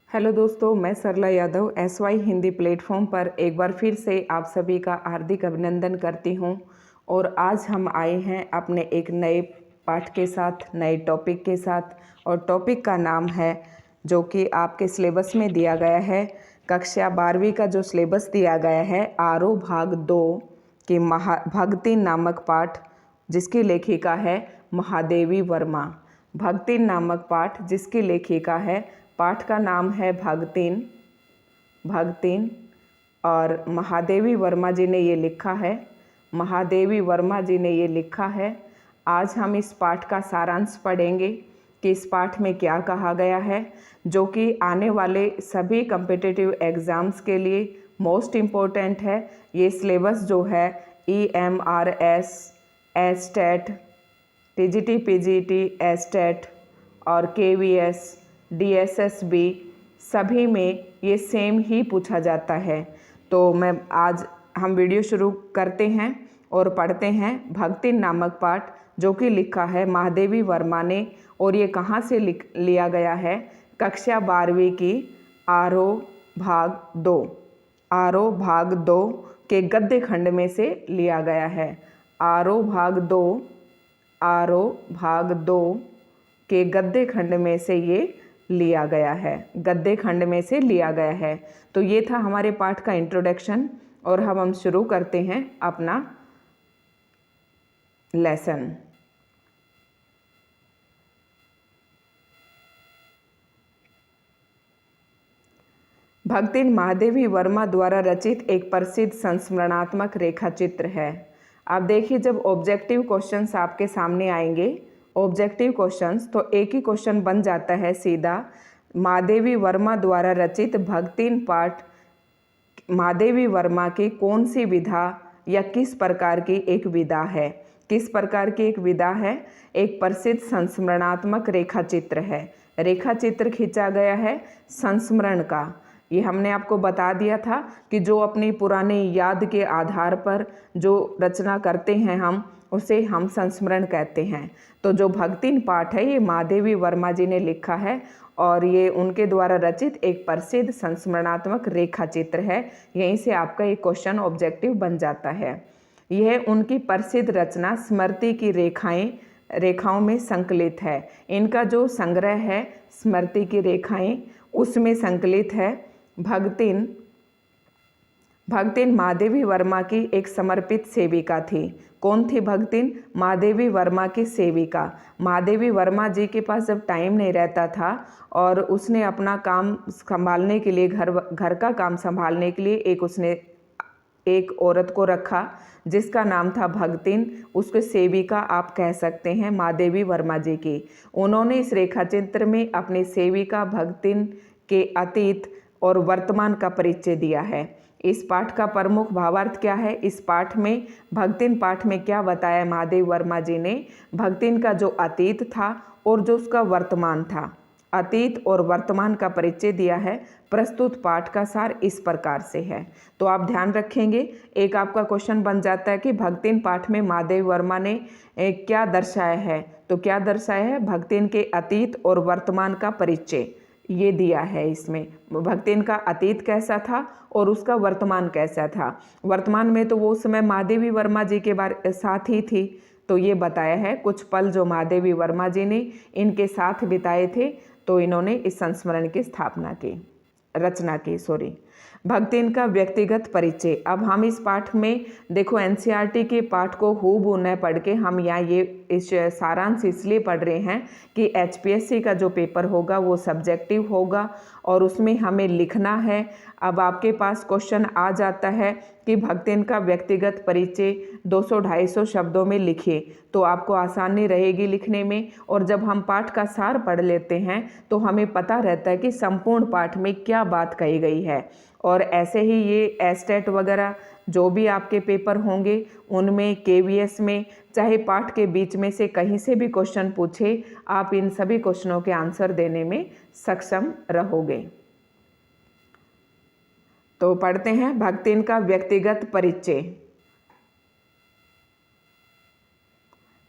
Hello दोस्तों, मैं सरला Yadav SY Hindi platform पर एक बार फिर से आप सभी का हार्दिक अभिनंदन करती हूं। और आज हम आए हैं अपने एक नए पाठ के साथ, नए टॉपिक के साथ। और टॉपिक का नाम है, जो कि आपके सिलेबस में दिया गया है, कक्षा 12वीं का जो सिलेबस दिया गया है, आरोह भाग 2 के भक्ति नामक पाठ, जिसकी लेखिका है महादेवी वर्मा। भक्ति नामक पाठ जिसकी लेखिका है, पाठ का नाम है भक्तिन। और महादेवी वर्मा जी ने ये लिखा है। महादेवी वर्मा जी ने ये लिखा है। आज हम इस पाठ का सारांश पढ़ेंगे कि इस पाठ में क्या कहा गया है, जो कि आने वाले सभी कम्पिटिटिव एग्ज़ाम्स के लिए मोस्ट इम्पोर्टेंट है। ये सिलेबस जो है EMRS, estate, TGT PGT, estate और KVS, DSSB सभी में ये सेम ही पूछा जाता है। तो आज हम वीडियो शुरू करते हैं और पढ़ते हैं भक्ति नामक पाठ, जो कि लिखा है महादेवी वर्मा ने। और ये कहाँ से लिया गया है? कक्षा 12वीं की आरोह भाग 2 के गद्य खंड में से लिया गया है। आरोह भाग 2 के गद्य खंड में से ये लिया गया है। तो ये था हमारे पाठ का इंट्रोडक्शन। और हम शुरू करते हैं अपना लेसन। भक्तिन महादेवी वर्मा द्वारा रचित एक प्रसिद्ध संस्मरणात्मक रेखा चित्र है। आप देखिए, जब ऑब्जेक्टिव क्वेश्चंस आपके सामने आएंगे, ऑब्जेक्टिव क्वेश्चंस, तो एक ही क्वेश्चन बन जाता है सीधा, महादेवी वर्मा द्वारा रचित भक्तिन पाठ महादेवी वर्मा की कौन सी विधा या किस प्रकार की एक विधा है? किस प्रकार की एक विधा है? एक प्रसिद्ध संस्मरणात्मक रेखा चित्र है। रेखा चित्र खींचा गया है संस्मरण का। ये हमने आपको बता दिया था कि जो अपनी पुरानी याद के आधार पर जो रचना करते हैं हम, उसे हम संस्मरण कहते हैं। तो जो भक्तिन पाठ है, ये महादेवी वर्मा जी ने लिखा है और ये उनके द्वारा रचित एक प्रसिद्ध संस्मरणात्मक रेखा चित्र है। यहीं से आपका एक क्वेश्चन ऑब्जेक्टिव बन जाता है। यह उनकी प्रसिद्ध रचना स्मृति की रेखाओं में संकलित है। इनका जो संग्रह है स्मृति की रेखाएं, उसमें संकलित है। भक्तिन महादेवी वर्मा की एक समर्पित सेविका थी। कौन थी भक्तिन? महादेवी वर्मा की सेविका। महादेवी वर्मा जी के पास जब टाइम नहीं रहता था और उसने अपना काम संभालने के लिए, घर का काम संभालने के लिए उसने एक औरत को रखा, जिसका नाम था भक्तिन। उसको सेविका आप कह सकते हैं महादेवी वर्मा जी की। उन्होंने इस रेखा चित्र में अपनी सेविका भक्तिन के अतीत और वर्तमान का परिचय दिया है। इस पाठ का प्रमुख भावार्थ क्या है? इस पाठ में, भक्तिन पाठ में क्या बताया महादेवी वर्मा जी ने? भक्तिन का जो अतीत था और जो उसका वर्तमान था, अतीत और वर्तमान का परिचय दिया है। प्रस्तुत पाठ का सार इस प्रकार से है। तो आप ध्यान रखेंगे, एक आपका क्वेश्चन बन जाता है कि भक्तिन पाठ में महादेवी वर्मा ने क्या दर्शाया है। तो क्या दर्शाया है? भक्तिन के अतीत और वर्तमान का परिचय ये दिया है। इसमें भक्तिन का अतीत कैसा था और उसका वर्तमान कैसा था। वर्तमान में तो वो उस समय महादेवी वर्मा जी के साथ ही थी, तो ये बताया है कुछ पल जो महादेवी वर्मा जी ने इनके साथ बिताए थे। तो इन्होंने इस संस्मरण की रचना की। भक्तिन का व्यक्तिगत परिचय। अब हम इस पाठ में देखो, NCERT के पाठ को हूबहू न पढ़ के हम यहाँ ये इस सारांश इसलिए पढ़ रहे हैं कि HPSC का जो पेपर होगा वो सब्जेक्टिव होगा और उसमें हमें लिखना है। अब आपके पास क्वेश्चन आ जाता है कि भक्तिन का व्यक्तिगत परिचय 200-250 शब्दों में लिखिए, तो आपको आसानी रहेगी लिखने में। और जब हम पाठ का सार पढ़ लेते हैं तो हमें पता रहता है कि संपूर्ण पाठ में क्या बात कही गई है। और ऐसे ही ये एस्टेट वगैरह जो भी आपके पेपर होंगे, उनमें KVS में चाहे पाठ के बीच में से कहीं से भी क्वेश्चन पूछे, आप इन सभी क्वेश्चनों के आंसर देने में सक्षम रहोगे। तो पढ़ते हैं भक्तिन का व्यक्तिगत परिचय।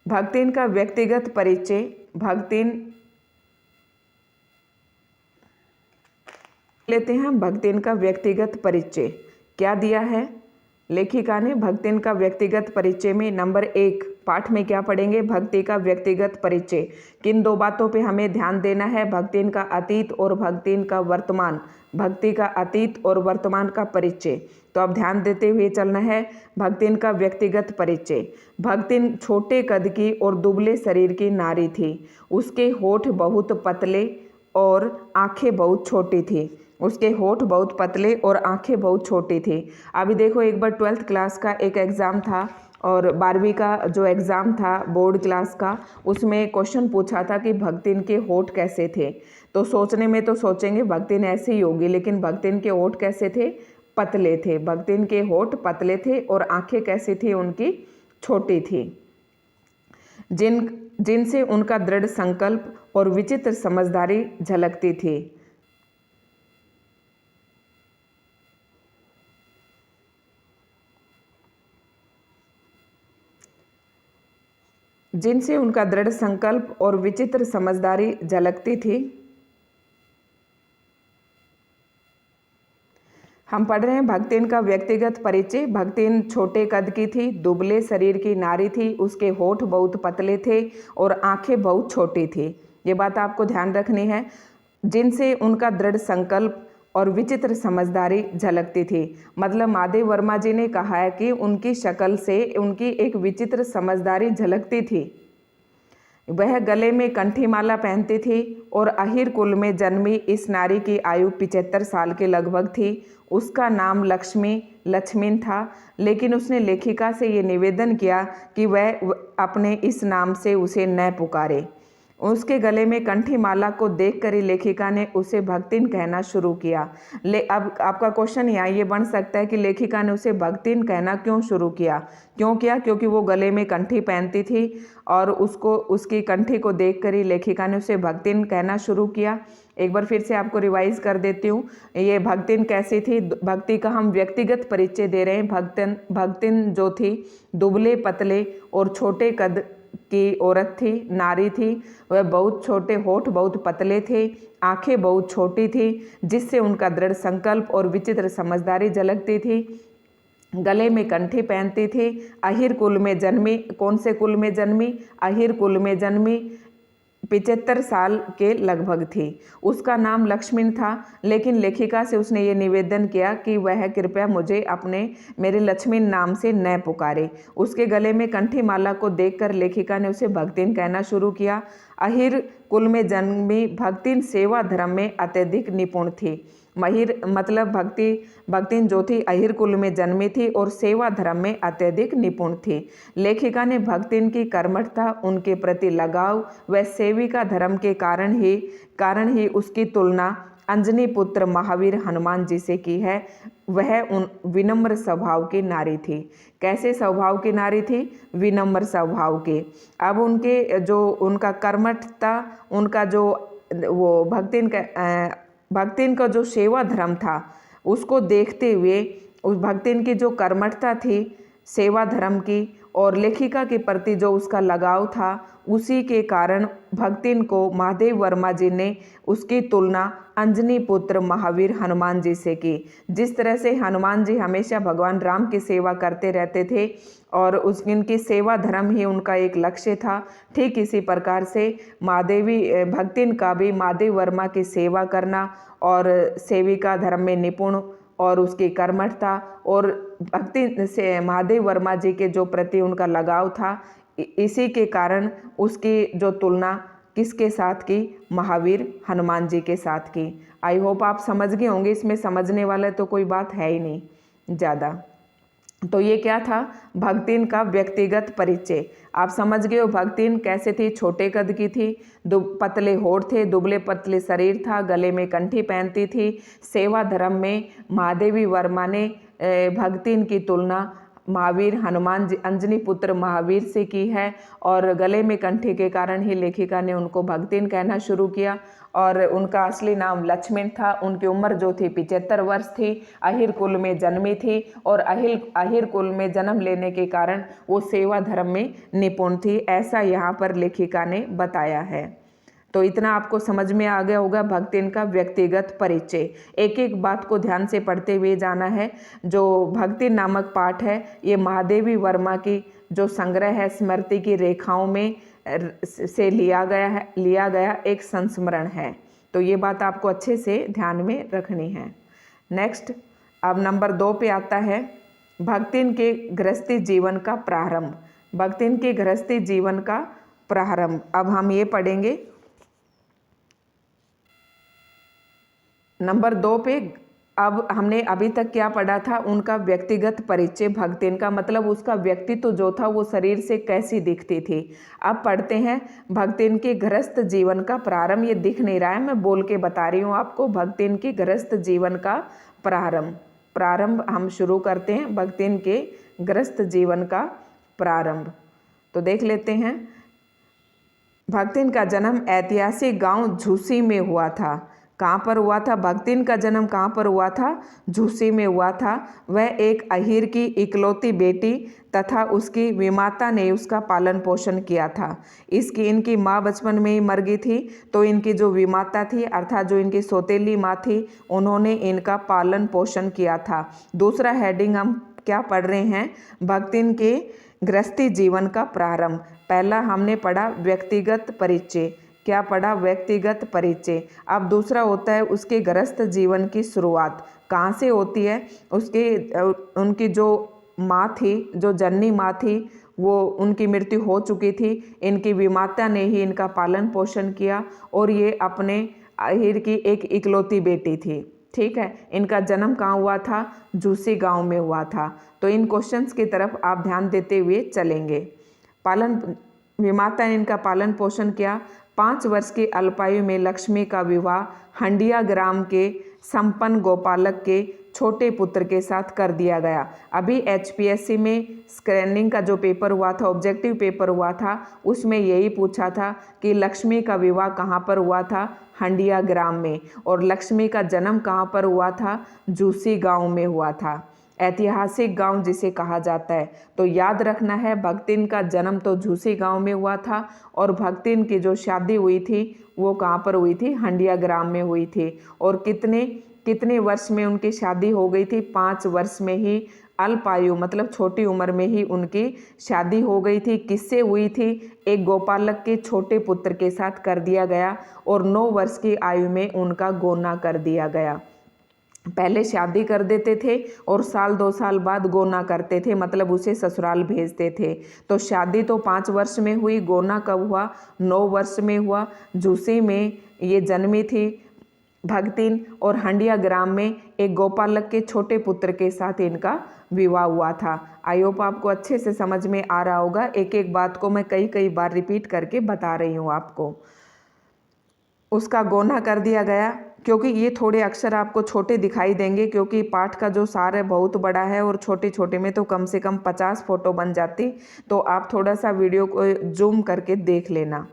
भक्तिन का व्यक्तिगत परिचय। भक्तिन लेते हैं हम भक्तिन का व्यक्तिगत परिचय। क्या दिया है लेखिका ने भक्तिन का व्यक्तिगत परिचय में? नंबर 1 पाठ में क्या पढ़ेंगे? भक्ति का व्यक्तिगत परिचय। किन दो बातों पे हमें ध्यान देना है? भक्तिन का अतीत और भक्तिन का वर्तमान। भक्ति का अतीत और वर्तमान का परिचय। तो अब ध्यान देते हुए चलना है। भक्तिन का व्यक्तिगत परिचय। भक्तिन छोटे कद की और दुबले शरीर की नारी थी। उसके होठ बहुत पतले और आंखें बहुत छोटी थी। उसके होठ बहुत पतले और आंखें बहुत छोटी थी। अभी देखो, एक बार 12th क्लास का एक एग्ज़ाम था और 12वीं का जो एग्ज़ाम था बोर्ड क्लास का, उसमें क्वेश्चन पूछा था कि भक्तिन के होठ कैसे थे। तो सोचने में तो सोचेंगे भक्तिन ऐसी ही होगी, लेकिन भक्तिन के होठ कैसे थे? पतले थे। भक्तिन के होठ पतले थे और आंखें कैसी थी? उनकी छोटी थी। जिनसे उनका दृढ़ संकल्प और विचित्र समझदारी झलकती थी। जिनसे उनका दृढ़ संकल्प और विचित्र समझदारी झलकती थी। हम पढ़ रहे हैं भक्तिन का व्यक्तिगत परिचय। भक्तिन छोटे कद की थी, दुबले शरीर की नारी थी, उसके होठ बहुत पतले थे और आंखें बहुत छोटी थी। ये बात आपको ध्यान रखनी है। जिनसे उनका दृढ़ संकल्प और विचित्र समझदारी झलकती थी। मतलब महादेव वर्मा जी ने कहा है कि उनकी शक्ल से उनकी एक विचित्र समझदारी झलकती थी। वह गले में कंठी माला पहनती थी और अहिर कुल में जन्मी इस नारी की आयु 75 साल के लगभग थी। उसका नाम लक्ष्मीन था, लेकिन उसने लेखिका से ये निवेदन किया कि वह अपने इस नाम से उसे न पुकारे। उसके गले में कंठी माला को देखकर ही लेखिका ने उसे भक्तिन कहना शुरू किया। अब आपका क्वेश्चन यहाँ ये बन सकता है कि लेखिका ने उसे भक्तिन कहना क्यों शुरू किया? क्योंकि वो गले में कंठी पहनती थी और उसकी कंठी को देखकर ही लेखिका ने उसे भक्तिन कहना शुरू किया। एक बार फिर से आपको रिवाइज कर देती हूँ, ये भक्तिन कैसी थी? भक्ति का हम व्यक्तिगत परिचय दे रहे हैं। भक्तिन जो थी दुबले पतले और छोटे कद की औरत थी, नारी थी। वह बहुत छोटे, होठ बहुत पतले थे, आंखें बहुत छोटी थी, जिससे उनका दृढ़ संकल्प और विचित्र समझदारी झलकती थी। गले में कंठी पहनती थी। अहिर कुल में जन्मी। कौन से कुल में जन्मी? अहिर कुल में जन्मी। 75 साल के लगभग थी। उसका नाम लक्ष्मीन था, लेकिन लेखिका से उसने ये निवेदन किया कि वह कृपया मुझे मेरे लक्ष्मीन नाम से न पुकारे। उसके गले में कंठी माला को देखकर लेखिका ने उसे भक्तिन कहना शुरू किया। अहिर कुल में जन्मी भक्तिन सेवा धर्म में अत्यधिक निपुण थी। मतलब भक्तिन जो थी अहिर कुल में जन्मी थी और सेवा धर्म में अत्यधिक निपुण थी। लेखिका ने भक्तिन की कर्मठता, उनके प्रति लगाव व सेविका धर्म के कारण ही उसकी तुलना अंजनी पुत्र महावीर हनुमान जी से की है। वह विनम्र स्वभाव की नारी थी। कैसे स्वभाव की नारी थी? विनम्र स्वभाव की। अब उनका कर्मठता, उनका जो वो भक्तिन का जो सेवा धर्म था, उसको देखते हुए उस भक्तिन की जो कर्मठता थी सेवा धर्म की और लेखिका के प्रति जो उसका लगाव था, उसी के कारण भक्तिन को महादेव वर्मा जी ने उसकी तुलना अंजनी पुत्र महावीर हनुमान जी से की। जिस तरह से हनुमान जी हमेशा भगवान राम की सेवा करते रहते थे और इनकी सेवा धर्म ही उनका एक लक्ष्य था, ठीक इसी प्रकार से भक्तिन का भी महादेव वर्मा की सेवा करना और सेविका धर्म में निपुण और उसकी कर्मठता और भक्ति से महादेव वर्मा जी के जो प्रति उनका लगाव था, इसी के कारण उसकी जो तुलना किसके साथ की? महावीर हनुमान जी के साथ की। आई होप आप समझ गए होंगे। इसमें समझने वाला तो कोई बात है ही नहीं ज़्यादा। तो ये क्या था? भक्तिन का व्यक्तिगत परिचय। आप समझ गए हो भक्तिन कैसे थी? छोटे कद की थी, पतले होठ थे, दुबले पतले शरीर था, गले में कंठी पहनती थी। सेवा धर्म में महादेवी वर्मा ने भक्तिन की तुलना महावीर हनुमान जी, अंजनी पुत्र महावीर से की है और गले में कंठी के कारण ही लेखिका ने उनको भक्तिन कहना शुरू किया। और उनका असली नाम लक्ष्मण था। उनकी उम्र जो थी 75 वर्ष थी। अहिर कुल में जन्मी थी और अहिर कुल में जन्म लेने के कारण वो सेवा धर्म में निपुण थी। ऐसा यहाँ पर लेखिका ने बताया है। तो इतना आपको समझ में आ गया होगा भक्तिन का व्यक्तिगत परिचय। एक एक बात को ध्यान से पढ़ते हुए जाना है। जो भक्तिन नामक पाठ है ये महादेवी वर्मा की जो संग्रह है स्मृति की रेखाओं में से लिया गया एक संस्मरण है। तो ये बात आपको अच्छे से ध्यान में रखनी है। नेक्स्ट अब नंबर 2 पे आता है भक्तिन के गृहस्थी जीवन का प्रारंभ। भक्तिन के गृहस्थी जीवन का प्रारंभ अब हम ये पढ़ेंगे। नंबर 2 पे अब हमने अभी तक क्या पढ़ा था, उनका व्यक्तिगत परिचय। भक्तिन का मतलब उसका व्यक्तित्व जो था वो शरीर से कैसी दिखती थी। अब पढ़ते हैं भक्तिन के गृहस्थ जीवन का प्रारंभ। ये दिख नहीं रहा है, मैं बोल के बता रही हूँ आपको। भक्तिन के गृहस्थ जीवन का प्रारंभ हम शुरू करते हैं। भक्तिन के गृहस्थ जीवन का प्रारंभ तो देख लेते हैं। भक्तिन का जन्म ऐतिहासिक गांव झूसी में हुआ था। कहाँ पर हुआ था? भक्तिन का जन्म कहाँ पर हुआ था? झूसी में हुआ था। वह एक अहीर की इकलौती बेटी तथा उसकी विमाता ने उसका पालन पोषण किया था। इनकी माँ बचपन में ही मर गई थी, तो इनकी जो विमाता थी अर्थात जो इनकी सौतेली माँ थी उन्होंने इनका पालन पोषण किया था। दूसरा हेडिंग हम क्या पढ़ रहे हैं? भक्तिन के गृहस्थी जीवन का प्रारंभ। पहला हमने पढ़ा व्यक्तिगत परिचय। क्या पढ़ा? व्यक्तिगत परिचय। अब दूसरा होता है उसके गृहस्थ जीवन की शुरुआत कहाँ से होती है। उनकी जो माँ थी, जो जननी माँ थी, वो उनकी मृत्यु हो चुकी थी। इनकी विमाता ने ही इनका पालन पोषण किया और ये अपने अहीर की एक इकलौती बेटी थी। ठीक है, इनका जन्म कहाँ हुआ था? झूसी गांव में हुआ था। तो इन क्वेश्चंस की तरफ आप ध्यान देते हुए चलेंगे। विमाता ने इनका पालन पोषण किया। 5 वर्ष की अल्पायु में लक्ष्मी का विवाह हंडिया ग्राम के संपन्न गोपालक के छोटे पुत्र के साथ कर दिया गया। अभी HPSC में स्क्रीनिंग का जो पेपर हुआ था, ऑब्जेक्टिव पेपर हुआ था, उसमें यही पूछा था कि लक्ष्मी का विवाह कहाँ पर हुआ था? हंडिया ग्राम में। और लक्ष्मी का जन्म कहाँ पर हुआ था? झूसी गांव में हुआ था। ऐतिहासिक गांव जिसे कहा जाता है। तो याद रखना है भक्तिन का जन्म तो झूसी गांव में हुआ था और भक्तिन की जो शादी हुई थी वो कहाँ पर हुई थी? हंडिया ग्राम में हुई थी। और कितने वर्ष में उनकी शादी हो गई थी? 5 वर्ष में ही, अल्पायु मतलब छोटी उम्र में ही उनकी शादी हो गई थी। किससे हुई थी? एक गोपालक के छोटे पुत्र के साथ कर दिया गया और 9 वर्ष की आयु में उनका गोना कर दिया गया। पहले शादी कर देते थे और 1-2 साल बाद गोना करते थे, मतलब उसे ससुराल भेजते थे। तो शादी तो 5 वर्ष में हुई, गोना कब हुआ? 9 वर्ष में हुआ। झूसी में ये जन्मी थी भक्तिन और हंडिया ग्राम में एक गोपालक के छोटे पुत्र के साथ इनका विवाह हुआ था। आई होप आपको अच्छे से समझ में आ रहा होगा। एक एक बात को मैं कई बार रिपीट करके बता रही हूँ आपको। उसका गोना कर दिया गया, क्योंकि ये थोड़े अक्षर आपको छोटे दिखाई देंगे क्योंकि पाठ का जो सार है बहुत बड़ा है और छोटे छोटे में तो कम से कम 50 फोटो बन जाती। तो आप थोड़ा सा वीडियो को जूम करके देख लेना।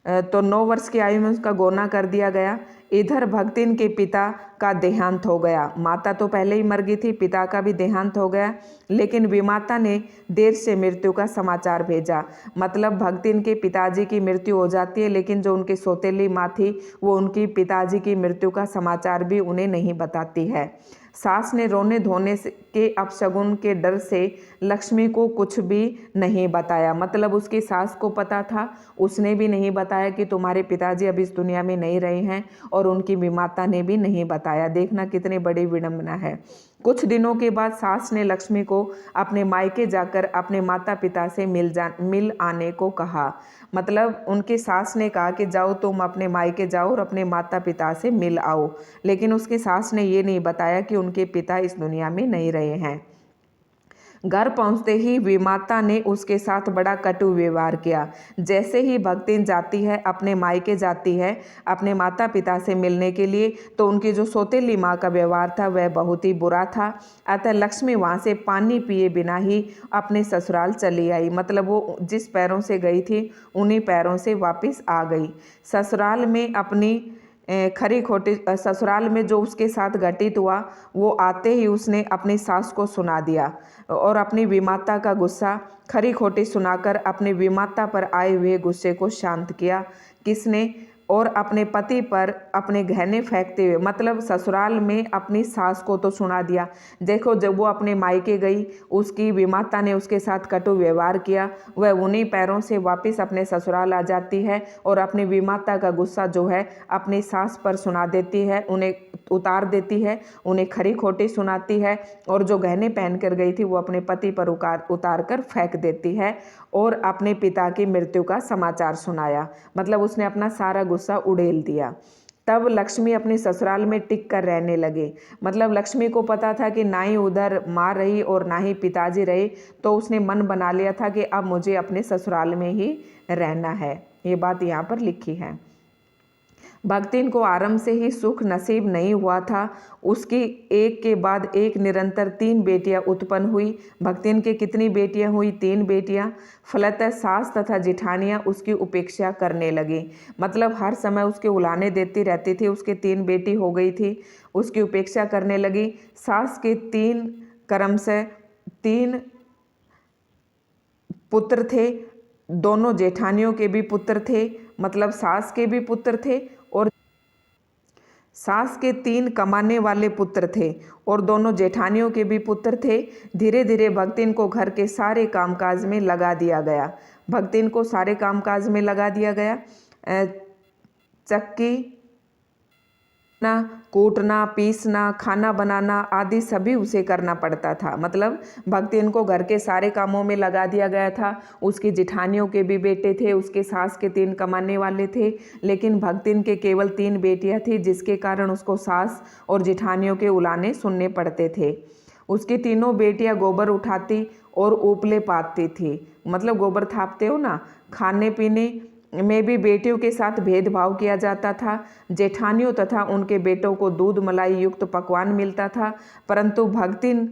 तो 9 वर्ष की आयु में उसका गोना कर दिया गया। इधर भक्तिन के पिता का देहांत हो गया। माता तो पहले ही मर गई थी, पिता का भी देहांत हो गया, लेकिन विमाता ने देर से मृत्यु का समाचार भेजा। मतलब भक्तिन के पिताजी की मृत्यु हो जाती है, लेकिन जो उनकी सौतेली माँ थी वो उनकी पिताजी की मृत्यु का समाचार भी उन्हें नहीं बताती है। सास ने रोने धोने के अपशगुन के डर से लक्ष्मी को कुछ भी नहीं बताया। मतलब उसकी सास को पता था, उसने भी नहीं बताया कि तुम्हारे पिताजी अब इस दुनिया में नहीं रहे हैं, और उनकी विमाता ने भी नहीं बताया। देखना कितनी बड़ी विडंबना है। कुछ दिनों के बाद सास ने लक्ष्मी को अपने मायके जाकर अपने माता पिता से मिल आने को कहा। मतलब उनकी सास ने कहा कि जाओ तुम अपने मायके जाओ और अपने माता पिता से मिल आओ, लेकिन उसकी सास ने ये नहीं बताया कि उनके पिता इस दुनिया में नहीं रहे हैं। घर पहुंचते ही विमाता ने उसके साथ बड़ा कटु व्यवहार किया। जैसे ही भक्तिन जाती है, अपने मायके जाती है अपने माता पिता से मिलने के लिए, तो उनकी जो सौतेली माँ का व्यवहार था वह बहुत ही बुरा था। अतः लक्ष्मी वहाँ से पानी पिए बिना ही अपने ससुराल चली आई। मतलब वो जिस पैरों से गई थी उन्हीं पैरों से वापस आ गई। ससुराल में अपनी खरी खोटी ससुराल में जो उसके साथ घटित हुआ वो आते ही उसने अपनी सास को सुना दिया और अपनी विमाता का गुस्सा खरी खोटी सुनाकर अपने विमाता पर आए हुए गुस्से को शांत किया। किसने? और अपने पति पर अपने गहने फेंकते हुए, मतलब ससुराल में अपनी सास को तो सुना दिया। देखो जब वो अपने मायके गई, उसकी विमाता ने उसके साथ कटु व्यवहार किया, वह उन्हीं पैरों से वापस अपने ससुराल आ जाती है और अपनी विमाता का गुस्सा जो है अपनी सास पर सुना देती है, उन्हें उतार देती है, उन्हें खरी खोटी सुनाती है और जो गहने पहन कर गई थी वो अपने पति पर उतार कर फेंक देती है और अपने पिता की मृत्यु का समाचार सुनाया। मतलब उसने अपना सारा गुस्सा उड़ेल दिया। तब लक्ष्मी अपने ससुराल में टिक कर रहने लगे। मतलब लक्ष्मी को पता था कि ना ही उधर माँ रही और ना ही पिताजी रहे, तो उसने मन बना लिया था कि अब मुझे अपने ससुराल में ही रहना है। ये बात यहाँ पर लिखी है। भक्तिन को आरंभ से ही सुख नसीब नहीं हुआ था। उसकी एक के बाद एक निरंतर 3 बेटियां उत्पन्न हुई। भक्तिन की कितनी बेटियां हुई? 3 बेटियां। फलतः सास तथा जिठानियां उसकी उपेक्षा करने लगी। मतलब हर समय उसके उलाने देती रहती थी। उसके 3 बेटी हो गई थी, उसकी उपेक्षा करने लगी। सास के 3 क्रम से 3 पुत्र थे। दोनों जेठानियों के भी पुत्र थे, मतलब सास के भी पुत्र थे और सास के 3 कमाने वाले पुत्र थे और दोनों जेठानियों के भी पुत्र थे। धीरे धीरे भक्तिन को घर के सारे कामकाज में लगा दिया गया। भक्तिन को सारे कामकाज में लगा दिया गया। चक्की ना, कूटना, पीसना, खाना बनाना आदि सभी उसे करना पड़ता था। मतलब भक्तिन को घर के सारे कामों में लगा दिया गया था। उसकी जिठानियों के भी बेटे थे, उसके सास के 3 कमाने वाले थे, लेकिन भक्तिन के केवल 3 बेटियां थी, जिसके कारण उसको सास और जिठानियों के उलाने सुनने पड़ते थे। उसकी तीनों बेटियां गोबर उठाती और उपले पाती थी। मतलब गोबर थापते हो ना। खाने पीने में भी बेटियों के साथ भेदभाव किया जाता था। जेठानियों तथा उनके बेटों को दूध मलाई युक्त पकवान मिलता था, परंतु भक्तिन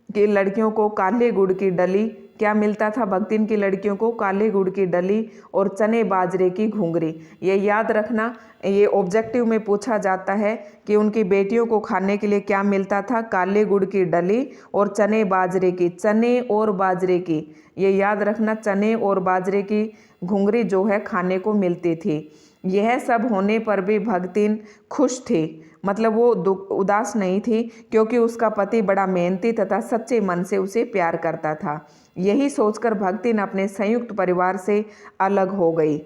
की लड़कियों को काले गुड़ की डली, क्या मिलता था? भक्तिन की लड़कियों को काले गुड़ की डली और चने बाजरे की घुंघरी। ये याद रखना, ये ऑब्जेक्टिव में पूछा जाता है कि उनकी बेटियों को खाने के लिए क्या मिलता था? काले गुड़ की डली और चने बाजरे की, चने और बाजरे की, ये याद रखना, चने और बाजरे की घुंघरी जो है खाने को मिलती थी। यह सब होने पर भी भक्तिन खुश थी। मतलब वो उदास नहीं थी, क्योंकि उसका पति बड़ा मेहनती तथा सच्चे मन से उसे प्यार करता था। यही सोचकर भक्तिन अपने संयुक्त परिवार से अलग हो गई।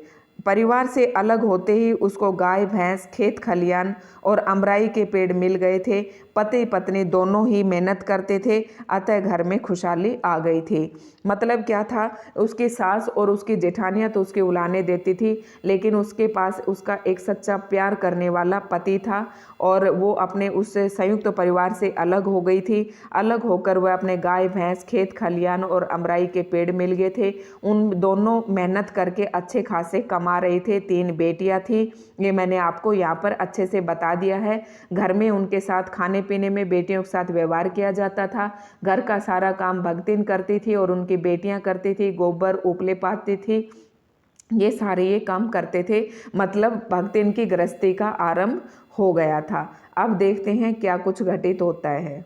परिवार से अलग होते ही उसको गाय भैंस, खेत खलियान और अमराई के पेड़ मिल गए थे। पति पत्नी दोनों ही मेहनत करते थे, अतः घर में खुशहाली आ गई थी। मतलब क्या था? उसकी सास और उसकी जेठानियाँ तो उसके उलाने देती थी, लेकिन उसके पास उसका एक सच्चा प्यार करने वाला पति था और वो अपने उस संयुक्त परिवार से अलग हो गई थी। अलग होकर वह अपने गाय भैंस, खेत खलियान और अमराई के पेड़ मिल गए थे। उन दोनों मेहनत करके अच्छे खासे कमा रहे थे। 3 बेटियां थी, ये मैंने आपको यहाँ पर अच्छे से बता दिया है। घर में उनके साथ खाने पीने में बेटियों के साथ व्यवहार किया जाता था। घर का सारा काम भक्तिन करती थी और उनकी बेटियां करती थी। गोबर उपले पाती थी, ये सारे ये काम करते थे। मतलब भक्तिन की गृहस्थी का आरंभ हो गया था। अब देखते हैं क्या कुछ घटित होता है।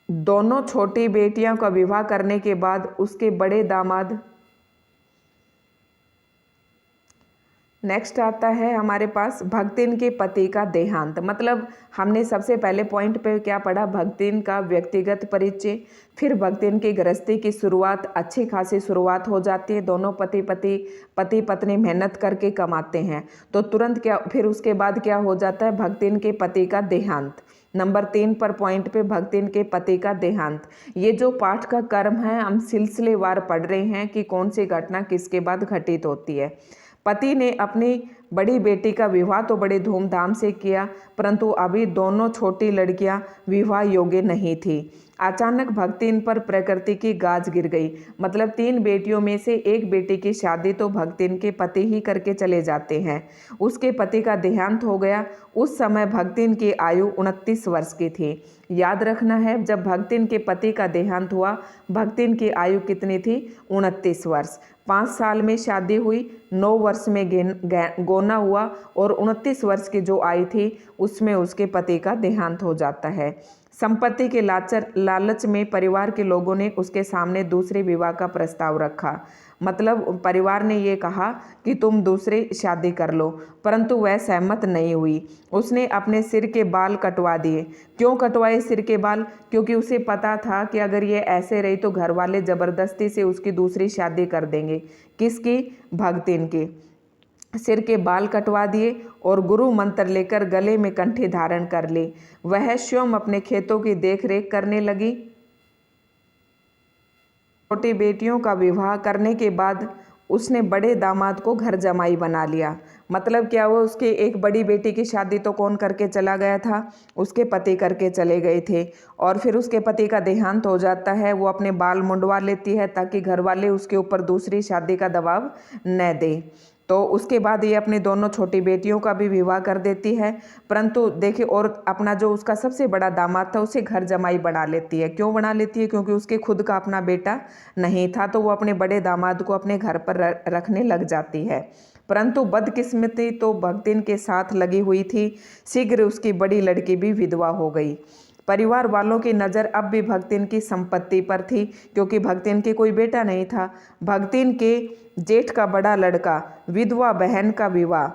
दोनों छोटी बेटियों का विवाह करने के बाद उसके बड़े दामाद, नेक्स्ट आता है हमारे पास भक्तिन के पति का देहांत। मतलब हमने सबसे पहले पॉइंट पे क्या पढ़ा? भक्तिन का व्यक्तिगत परिचय, फिर भक्तिन की गृहस्थी की शुरुआत, अच्छी खासी शुरुआत हो जाती है। दोनों पति पत्नी मेहनत करके कमाते हैं, तो तुरंत क्या, फिर उसके बाद क्या हो जाता है? भक्तिन के पति का देहांत। नंबर 3 पर पॉइंट पे भक्तिन के पति का देहांत। ये जो पाठ का क्रम है, हम सिलसिलेवार पढ़ रहे हैं कि कौन सी घटना किसके बाद घटित होती है। पति ने अपनी बड़ी बेटी का विवाह तो बड़े धूमधाम से किया, परंतु अभी दोनों छोटी लड़कियां विवाह योग्य नहीं थी। अचानक भक्तिन पर प्रकृति की गाज गिर गई। मतलब 3 बेटियों में से एक बेटी की शादी तो भक्तिन के पति ही करके चले जाते हैं। उसके पति का देहांत हो गया। उस समय भक्तिन की आयु 29 वर्ष की थी। याद रखना है, जब भक्तिन के पति का देहांत हुआ, भक्तिन की आयु कितनी थी? 29 वर्ष। 5 साल में शादी हुई, 9 वर्ष में गोना हुआ और 29 वर्ष की जो आयु थी उसमें उसके पति का देहांत हो जाता है। संपत्ति के लालच में परिवार के लोगों ने उसके सामने दूसरे विवाह का प्रस्ताव रखा। मतलब परिवार ने ये कहा कि तुम दूसरे शादी कर लो, परंतु वह सहमत नहीं हुई। उसने अपने सिर के बाल कटवा दिए। क्यों कटवाए सिर के बाल? क्योंकि उसे पता था कि अगर ये ऐसे रही तो घर वाले ज़बरदस्ती से उसकी दूसरी शादी कर देंगे। किसकी? भगतिन की। सिर के बाल कटवा दिए और गुरु मंत्र लेकर गले में कंठी धारण कर ली। वह स्वयं अपने खेतों की देखरेख करने लगी। छोटी बेटियों का विवाह करने के बाद उसने बड़े दामाद को घर जमाई बना लिया। मतलब क्या हुआ, उसके एक बड़ी बेटी की शादी तो कौन करके चला गया था? उसके पति करके चले गए थे। और फिर उसके पति का देहांत हो जाता है, वो अपने बाल मुंडवा लेती है ताकि घर वाले उसके ऊपर दूसरी शादी का दबाव न दे। तो उसके बाद ये अपनी दोनों छोटी बेटियों का भी विवाह कर देती है। परंतु देखिए, और अपना जो उसका सबसे बड़ा दामाद था उसे घर जमाई बना लेती है। क्यों बना लेती है? क्योंकि उसके खुद का अपना बेटा नहीं था, तो वो अपने बड़े दामाद को अपने घर पर रखने लग जाती है। परंतु बदकिस्मती तो भगतिन के साथ लगी हुई थी। शीघ्र उसकी बड़ी लड़की भी विधवा हो गई। परिवार वालों की नज़र अब भी भगतिन की संपत्ति पर थी, क्योंकि भगतिन के कोई बेटा नहीं था। भगतिन के जेठ का बड़ा लड़का विधवा बहन का विवाह,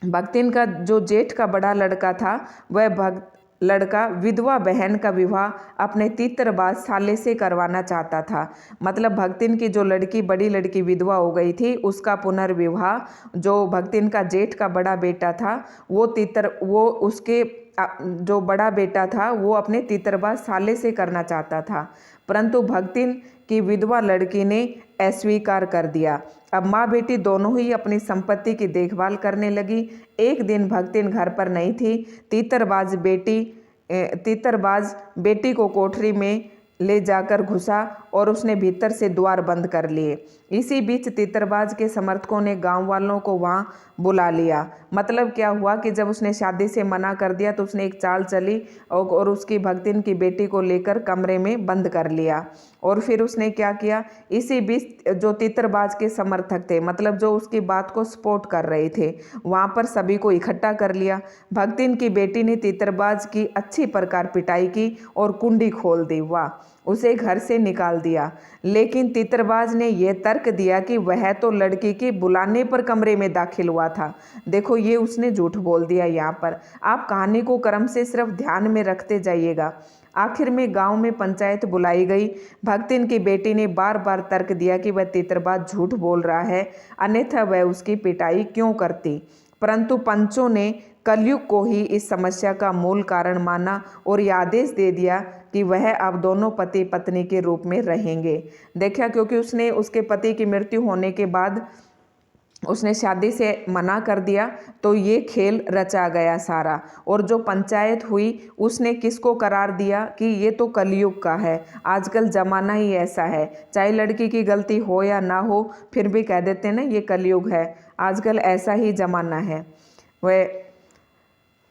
भगतिन का जो जेठ का बड़ा लड़का था वह लड़का विधवा बहन का विवाह अपने तीतरबाज साले से करवाना चाहता था। मतलब भगतिन की जो लड़की, बड़ी लड़की विधवा हो गई थी, उसका पुनर्विवाह जो भगतिन का जेठ का बड़ा बेटा था वो उसके जो बड़ा बेटा था वो अपने तीतरबाज साले से करना चाहता था। परंतु भगतिन की विधवा लड़की ने अस्वीकार कर दिया। अब माँ बेटी दोनों ही अपनी संपत्ति की देखभाल करने लगी। एक दिन भगतिन घर पर नहीं थी। तीतरबाज बेटी को कोठरी में ले जाकर घुसा और उसने भीतर से द्वार बंद कर लिए। इसी बीच तीतरबाज के समर्थकों ने गांव वालों को वहां बुला लिया। मतलब क्या हुआ कि जब उसने शादी से मना कर दिया तो उसने एक चाल चली और उसकी भगतिन की बेटी को लेकर कमरे में बंद कर लिया। और फिर उसने क्या किया, इसी बीच जो तीतरबाज के समर्थक थे, मतलब जो उसकी बात को सपोर्ट कर रहे थे, वहां पर सभी को इकट्ठा कर लिया। भगतिन की बेटी ने तीतरबाज की अच्छी प्रकार पिटाई की और कुंडी खोल दी। वाह! उसे घर से निकाल दिया। लेकिन तीतरबाज ने यह तर्क दिया कि वह तो लड़की के बुलाने पर कमरे में दाखिल हुआ था। देखो, ये उसने झूठ बोल दिया। यहाँ पर आप कहानी को क्रम से सिर्फ ध्यान में रखते जाइएगा। आखिर में गांव में पंचायत बुलाई गई। भगतिन की बेटी ने बार बार तर्क दिया कि वह तीतरबाज झूठ बोल रहा है, अन्यथा वह उसकी पिटाई क्यों करती। परंतु पंचों ने कलयुग को ही इस समस्या का मूल कारण माना और यह आदेश दे दिया कि वह अब दोनों पति पत्नी के रूप में रहेंगे। देखा, क्योंकि उसने उसके पति की मृत्यु होने के बाद उसने शादी से मना कर दिया, तो ये खेल रचा गया सारा। और जो पंचायत हुई उसने किसको करार दिया कि ये तो कलयुग का है। आजकल ज़माना ही ऐसा है, चाहे लड़की की गलती हो या ना हो, फिर भी कह देते हैं ना ये कलयुग है। आजकल ऐसा ही ज़माना है। वह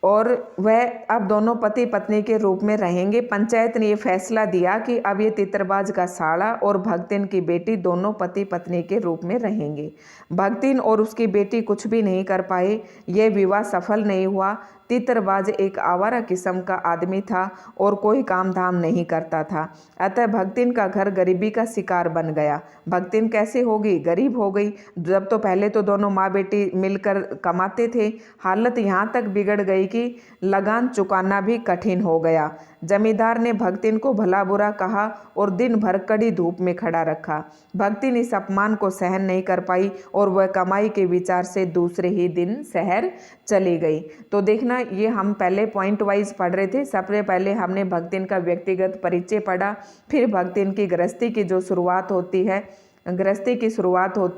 अब दोनों पति पत्नी के रूप में रहेंगे। पंचायत ने यह फैसला दिया कि अब ये तीतरबाज का साला और भगतिन की बेटी दोनों पति पत्नी के रूप में रहेंगे। भगतिन और उसकी बेटी कुछ भी नहीं कर पाए। यह विवाह सफल नहीं हुआ। तीतरबाज एक आवारा किस्म का आदमी था और कोई काम धाम नहीं करता था। अतः भगतिन का घर गरीबी का शिकार बन गया। भगतिन कैसे होगी? गरीब हो गई। जब तो पहले तो दोनों माँ बेटी मिलकर कमाते थे, हालत यहाँ तक बिगड़ गई कि लगान चुकाना भी कठिन हो गया। जमींदार ने भगतिन को भला बुरा कहा और दिन भर कड़ी धूप में खड़ा रखा। भगतिन इस अपमान को सहन नहीं कर पाई और वह कमाई के विचार से दूसरे ही दिन शहर चली गई। तो देखना, ये हम पहले पॉइंट वाइज पढ़ रहे थे। सबसे पहले हमने भगतिन का व्यक्तिगत परिचय पढ़ा, फिर भगतिन की गृहस्थी की जो शुरुआत होती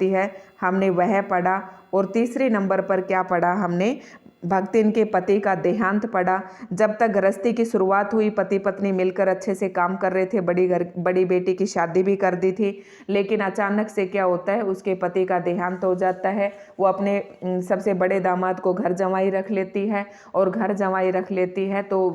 है, हमने वह पढ़ा। और तीसरे नंबर पर क्या पढ़ा हमने? भगतिन के पति का देहांत पड़ा। जब तक गृहस्थी की शुरुआत हुई, पति पत्नी मिलकर अच्छे से काम कर रहे थे, बड़ी बेटी की शादी भी कर दी थी। लेकिन अचानक से क्या होता है, उसके पति का देहांत हो जाता है। वो अपने सबसे बड़े दामाद को घर जमाई रख लेती है, और घर जमाई रख लेती है तो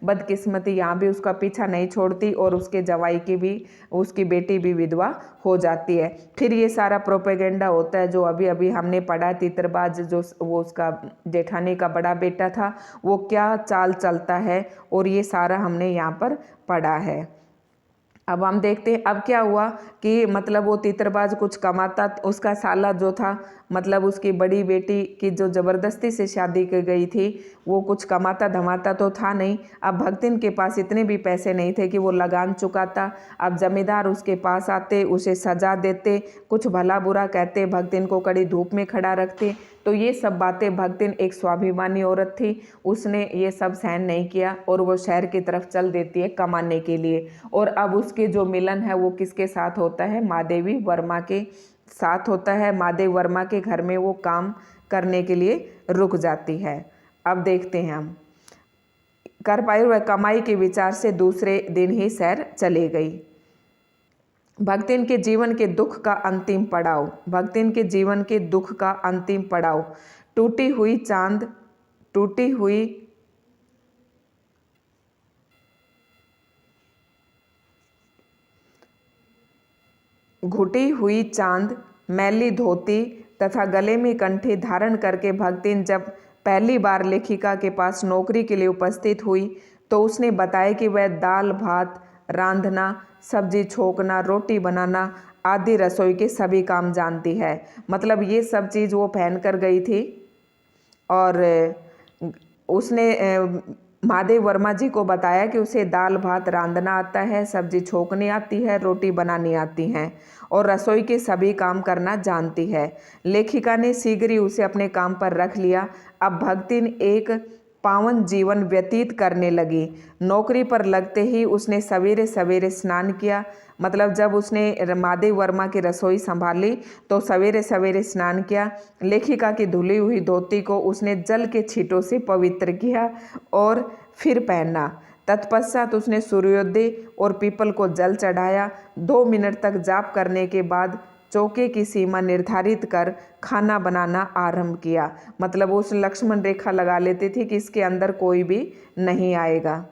बदकिस्मती यहाँ भी उसका पीछा नहीं छोड़ती और उसके जवाई की भी, उसकी बेटी भी विधवा हो जाती है। फिर ये सारा प्रोपेगेंडा होता है जो अभी अभी हमने पढ़ा। तीतरबाज जो वो उसका जेठा सेठानी का बड़ा बेटा था वो क्या चाल चलता है, और ये सारा हमने यहाँ पर पढ़ा है। अब हम देखते हैं अब क्या हुआ कि मतलब वो तीतरबाज कुछ कमाता, उसका साला जो था मतलब उसकी बड़ी बेटी की जो ज़बरदस्ती से शादी की गई थी वो कुछ कमाता धमाता तो था नहीं। अब भगतिन के पास इतने भी पैसे नहीं थे कि वो लगान चुकाता। अब जमींदार उसके पास आते, उसे सजा देते, कुछ भला बुरा कहते, भगतिन को कड़ी धूप में खड़ा रखते। तो ये सब बातें, भगतिन एक स्वाभिमानी औरत थी, उसने ये सब सहन नहीं किया और वो शहर की तरफ चल देती है कमाने के लिए। और अब उसके जो मिलन है वो किसके साथ होता है, महादेवी वर्मा के साथ होता है। महादेव वर्मा के घर में वो काम करने के लिए रुक जाती है। अब देखते हैं हम, कर पाई वह कमाई के विचार से दूसरे दिन ही शहर चली गई। भगतिन के जीवन के दुख का अंतिम पड़ाव, भगतिन के जीवन के दुख का अंतिम पड़ाव, टूटी हुई चांद, टूटी हुई घुटी हुई चांद, मैली धोती तथा गले में कंठी धारण करके भगतिन जब पहली बार लेखिका के पास नौकरी के लिए उपस्थित हुई तो उसने बताया कि वह दाल भात रांधना, सब्जी छोकना, रोटी बनाना आदि रसोई के सभी काम जानती है। मतलब ये सब चीज़ वो पहन कर गई थी और उसने महादेव वर्मा जी को बताया कि उसे दाल भात रांधना आता है, सब्जी छोकनी आती है, रोटी बनानी आती हैं और रसोई के सभी काम करना जानती है। लेखिका ने शीघ्र ही उसे अपने काम पर रख लिया। अब भगतिन एक पावन जीवन व्यतीत करने लगी। नौकरी पर लगते ही उसने सवेरे सवेरे स्नान किया। मतलब जब उसने महादेव वर्मा की रसोई संभाली तो सवेरे सवेरे स्नान किया। लेखिका की धुली हुई धोती को उसने जल के छींटों से पवित्र किया और फिर पहना। तत्पश्चात उसने सूर्योदय और पीपल को जल चढ़ाया। 2 मिनट तक जाप करने के बाद चौके की सीमा निर्धारित कर खाना बनाना आरंभ किया। मतलब उस लक्ष्मण रेखा लगा लेती थी कि इसके अंदर कोई भी नहीं आएगा।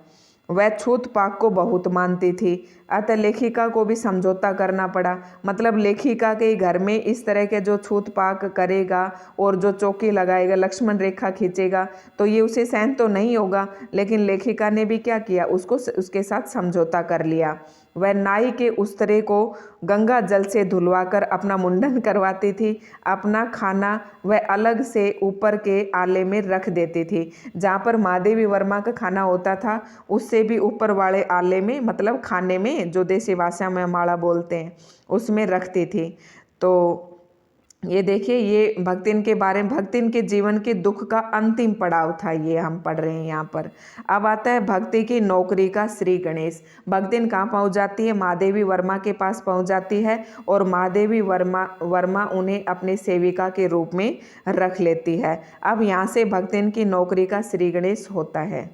वह छूत पाक को बहुत मानती थी, अतः लेखिका को भी समझौता करना पड़ा। मतलब लेखिका के घर में इस तरह के जो छूत पाक करेगा और जो चौकी लगाएगा, लक्ष्मण रेखा खींचेगा, तो ये उसे सहन तो नहीं होगा। लेकिन लेखिका ने भी क्या किया, उसको उसके साथ समझौता कर लिया। वह नाई के उस्तरे को गंगा जल से धुलवाकर अपना मुंडन करवाती थी। अपना खाना वह अलग से ऊपर के आले में रख देती थी। जहाँ पर महादेवी वर्मा का खाना होता था उससे भी ऊपर वाले आले में, मतलब खाने में, जो देसी भाषा में माड़ा बोलते हैं, उसमें रखती थी। तो ये देखिए, ये भगतिन के बारे में, भगतिन के जीवन के दुख का अंतिम पड़ाव था, ये हम पढ़ रहे हैं यहाँ पर। अब आता है भक्ति की नौकरी का श्री गणेश। भगतिन कहाँ पहुँच जाती है, महादेवी वर्मा के पास पहुँच जाती है और महादेवी वर्मा उन्हें अपनी सेविका के रूप में रख लेती है। अब यहाँ से भगतिन की नौकरी का श्री गणेश होता है।